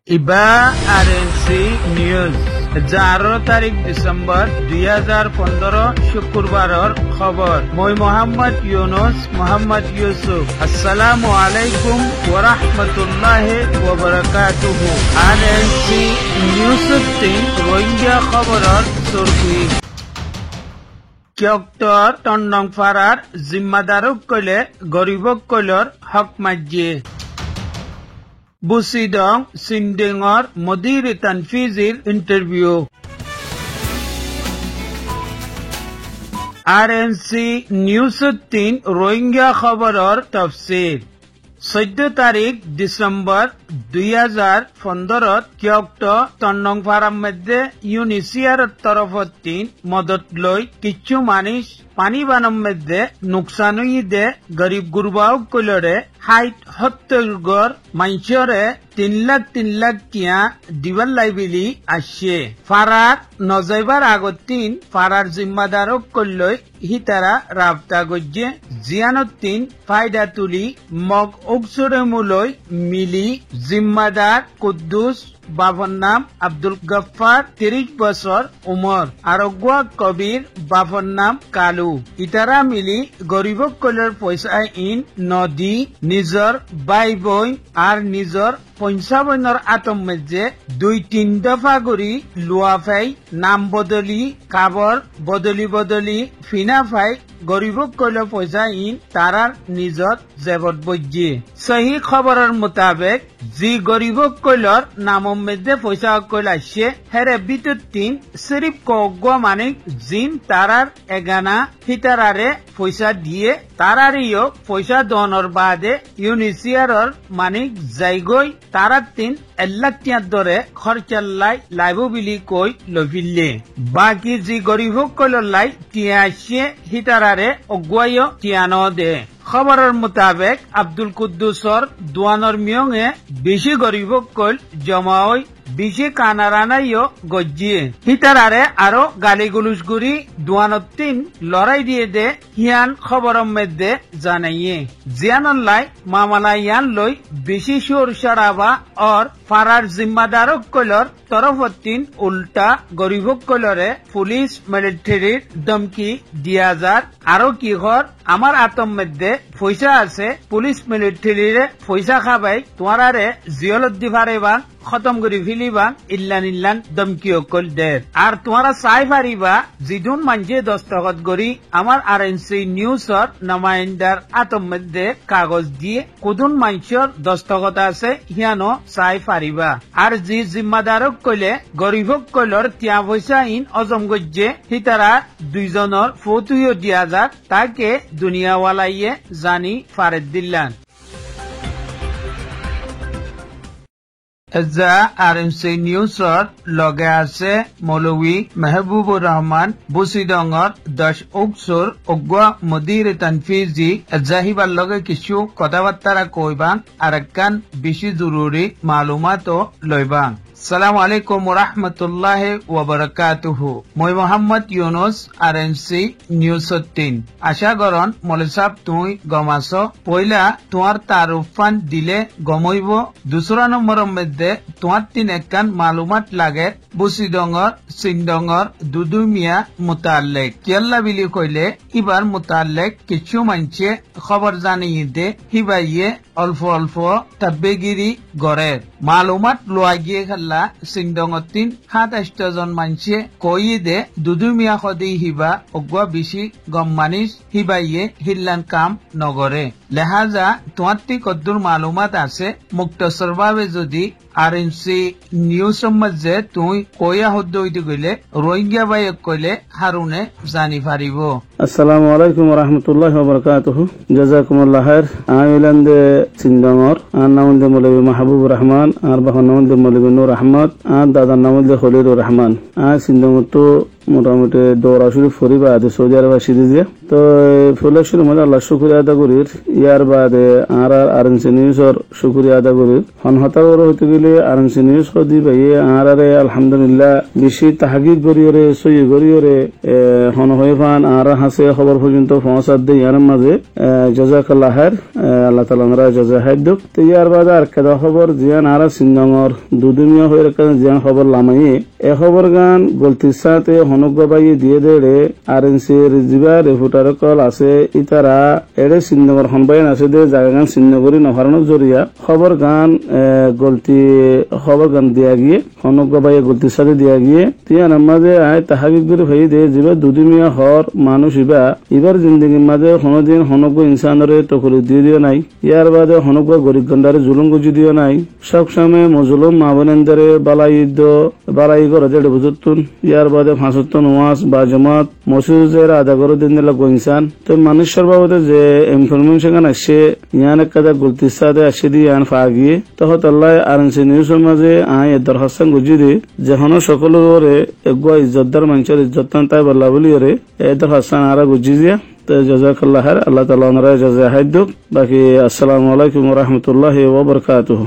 ইবা RNC news 11 তারিখ December 2015 শুক্রবারের খবর। মই মোহাম্মদ ইউনুস মোহাম্মদ ইউসুফ। আসসালামু আলাইকুম ওয়া রাহমাতুল্লাহি ওয়া বারাকাতুহু। আরএনসি নিউজ 3 রোহিঙ্গা খবরের সুরকি কিয়ক্তর টন্ডং ফারার জিম্মাদারক কইলে গরিবক কইলর হক মাজিয়ে বুসিডং সিন্ডিংর মদির তানফিজির ইন্টারভিউ। আরএনসি নিউজ 3 রোহিঙ্গা খবরের তফসির। 14 তারিখ ডিসেম্বর 2015 কিয়ক্ত টন্ডং ফারার মধ্যে ইউনিসিয়ার তরফত মদত লই কিছু মানুষ পানি বানম মধ্যে নুকসান হইদে গরিব গুরবাও কইলরে 60-70 গড় মানুষরে 3 লাখ টিয়া দিবার লাইবিলি আসছে। ফারার নজাইবার আগত ফারার জিম্মাদারক কইলই হিতারা রাবতা গজ্জে জিয়ানত্তিন ফায়দা তুলি মগ উকসরে মুলই মিলি জিম্মাদার কুদ্দুস বাবার নাম আব্দুল গফফার 30 বছর উমর আরগুয়া কবির বাবার নাম কালু। ইতারা মিলি গরিবক কইলর পয়সা ইন নদী নিজর বাই বই আর নিজর 55 আতম মধ্যে 2-3 দফা করি লুয়া ফাই নাম বদলি কাবর বদলি ফিনা ফাই গরিবক কইলর পয়সা ইন তারার নিজর জেবত বজ্জে। সহি খবরের মোতাবেক জি গরিবক কইলর নামম মধ্যে পয়সা কইল আসছে হেরে বিতুর সিরিপ কগুয়া মানিক জিন তারার এগানা হিতারারে পয়সা দিয়ে তারারিও পয়সা দনর বাদে ইউনিসিয়ারর মানিক যাইগই তারার 1 লাখ টিয়ার দরে খরচাল্লাই লাইব বিলি কই লভিলে। বাকি জি গরিবক কইলর লাই টিয়া আসছে হিতারারে অগুয়াইও টিয়ানো দে। খবরের মোতাবেক আব্দুল কুদ্দুসর দুয়ানর মিয়ঙে বেশি গরিবক কইল জমাওই বেশি কানারানাইও গজ্জিয়ে হিতারারে আরো গালিগুলুস গুরি দুয়ানত্তিন লড়াই দিয়ে দে হিয়ান খবরের মধ্যে জানাইয়ে। জিয়ানল্লাই মামলা ইয়ান লই বেশি সুর সরাবা আর ফারার জিম্মাদারক কইলর তরফত্তিন উল্টা গরিবক কইলরে পুলিশ মিলিটারির ধমকি দিয়া যার আরো কি ঘর আমার আতম মধ্যে পয়সা আছে পুলিশ মিলিটারিরে পয়সা খাবাই তোমারারে জিয়লত দিভারেবা খতম করি ফিলিবা ইল্লান দমকিও কল দের আর তোমারা চাই পারিবা জিদুন মানজে দস্তখত করি আমার আরএনসি নিউজর নমাইন্দার আতম মধ্যে কাগজ দিয়ে কুদুন মানুষের দস্তখত আছে হিয়ানো চাই পারিবা। আর জি জিম্মাদারক কইলে গরিবক কইলর টিয়া পয়সা ইন অজম গজ্জে হিতারা 2 জনের ফতুইও দিয়া যাক তাকে দুনিয়াওয়ালাইয়ে জানি ফারেদ দিল্লান। আরএনসি নিউজর লগে আছে মৌলভী মেহবুবুর রহমান বুসিডংর 10 উকসুর অগুয়া মদির তানফিজি জাহিবার লগে কিছু কথাবার্তা কইবাং আর একখান বেশি জরুরি মালুমাতও লইবাং। সালামু আলাইকুম ওয়া রাহমাতুল্লাহি ওয়া বারাকাতুহু। মই মোহাম্মদ ইউনুস আরএনসি নিউজ 3। আশা করন মলে সাহেব তুই গমাস পয়লা তোমার তারুফান দিলে গমইব। দুসরা নম্বরের মধ্যে তোমার 3 একখান মালুমাত লাগে বুসিডংর সিন্ডংর দুদু মিয়া মুতাল্লিক কেল্লা বিলি কইলে ইবার মুতাল্লিক কিছু মানছে খবর জানিয়ে দে হিবাইয়ে অল্প তাব্বেগিরি গড়ের মালুমাত লোয়া গিয়ে খাল্লা সিংডংর 27 জন মানছে কইয়ে দে দুদু মিয়া খদি হিবা অগুয়া বেশি গম মানিস হিবাইয়ে হিল্লান কাম নগরে। লেহাজা তোমার কদ্দুর মালুমাত আছে মুক্তসর ভাবে যদি আরএনসি নিউজ মধ্যে তুই কইয়া হদ্দ হইতে গেলে রোহিঙ্গা ভাই কইলে হারুনে জানি পারিব। আসসালামু আলাইকুম ওয়া রাহমাতুল্লাহি ওয়া বারাকাতুহু। জাযাকুমুল্লাহ খাইর। আইলান্ডে সিন্ডংর আর নামদে মৌলভী মাহবুবুর রহমান আর বাহর নামদে মৌলভী নূর আহমদ আর দাদার নামদে খলিলুর রহমান। আর সিন্ডংর তো মোটামুটি দৌড়া শুরু ফরি বাদে সৌদি আরব আসি দিয়ে তো ফুলের শুরু মধ্যে আল্লাহ শুক্রিয়া আদা করির ইয়ার বাদে আর আরএনসি নিউজর শুক্রিয়া আদা করির হনহতা বড় হইতে গেলে আরএনসি নিউজ দি ভাইয়ে আর আলহামদুলিল্লাহ বেশি তাহাকিক করিওরে সই করিওরে হন হয়ে ফান আর হাসে খবর পর্যন্ত পৌঁছাত দেয় ইয়ার মাঝে জাযাকাল্লাহ খাইর আল্লাহ তাআলা আমরা জাযা খাইর দুক তো ইয়ার বাদে আর কেদা খবর জিয়ান আর সিনগর দুদুমিয়া হয়ে রাখা জিয়ান খবর লামাইয়ে এ খবর গান গলতির সাথে হনগবাই দিয়ে দেড়ে আরএনসির জিবা রেফুটার কল আছে ইতারা এড়ে সিনগর হনবাইন আছে দে জায়গা গান সিনগরি নহারানোর জরিয়া খবর গান গলতি খবর গান দিয়া গিয়ে হনগবাই গলতির সাথে দিয়া গিয়ে তিয়ান মাঝে আয় তাহাকিক করে ভাই দে জিবা দুদুমিয়া হর মানুষ ইবার জিন্দগির মাঝে কোনোদিন হনগ ইনসানরে তকলি দিয়ে দিও নাই ইয়ার বাদে হনগ গরিব গন্ডারে জুলুম গুজি দিও নাই সবসময় মজলুম মা বোনেন্দারে বালাই করে দেড় বুঝতুন ইয়ার বাদে ফাঁসত্তন ওয়াজ বা জমাত মসজিদের আদা করে দিন দিলা ইনসান তো মানুষের বাবদে যে ইনফরমেশন আসছে ইয়ান একটা গলতির সাথে আসছে দিয়ে ইয়ান ফা গিয়ে তখন আল্লাহ আরএনসি নিউজের মাঝে আয় দরখাস্তান গুজি দি যেখানে সকলের এগুয়া ইজ্জতদার মানুষের ইজ্জত তাই বললা বলি ওরে এই দরখাস্তান আর গুজি দিয়া তো জাযাকাল্লাহ খাইর আল্লাহ তাআলা ওনারা জাযা খাইর দুক বাকি আসসালামু আলাইকুম ওয়া রাহমাতুল্লাহি ওয়া বারাকাতুহু।